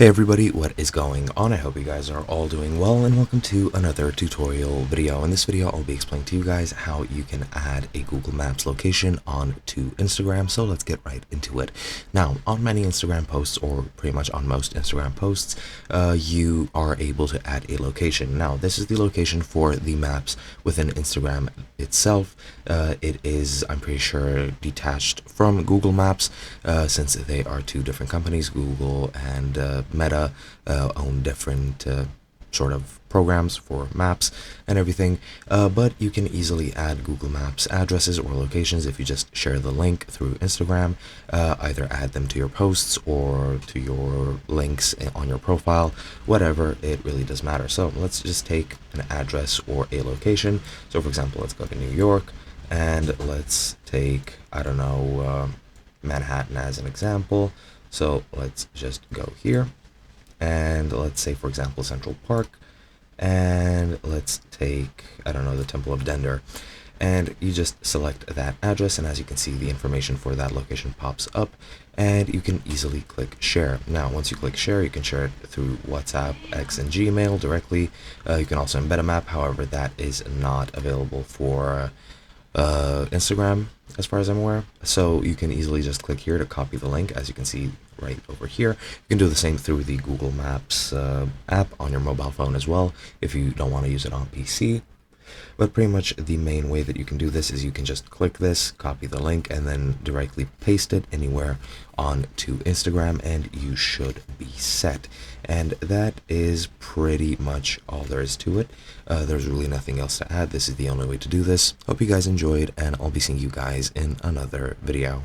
Hey everybody, what is going on? I hope you guys are all doing well, and welcome to another tutorial video. In this video, I'll be explaining to you guys how you can add a Google Maps location onto Instagram. So let's get right into it. Now, on many Instagram posts, or pretty much on most Instagram posts, you are able to add a location. Now, this is the location for the maps within Instagram itself. It is, I'm pretty sure, detached from Google Maps, since they are two different companies. Google and Meta own different sort of programs for maps and everything, but you can easily add Google Maps addresses or locations if you just share the link through Instagram. Either add them to your posts or to your links on your profile, whatever, it really does matter. So let's just take an address or a location. So for example, let's go to New York, and let's take, I don't know, Manhattan as an example. So let's just go here, and let's say, for example, Central Park, and let's take, I don't know, the Temple of Dender, and you just select that address, and as you can see, the information for that location pops up, and you can easily click share. Now, once you click share, you can share it through WhatsApp, X, and Gmail directly. You can also embed a map, however, that is not available for Instagram as far as I'm aware. So you can easily just click here to copy the link, as you can see right over here. You can do the same through the Google Maps app on your mobile phone as well, if you don't want to use it on PC. But pretty much the main way that you can do this is you can just click this, copy the link, and then directly paste it anywhere onto Instagram, and you should be set. And that is pretty much all there is to it. There's really nothing else to add. This is the only way to do this. Hope you guys enjoyed, and I'll be seeing you guys in another video.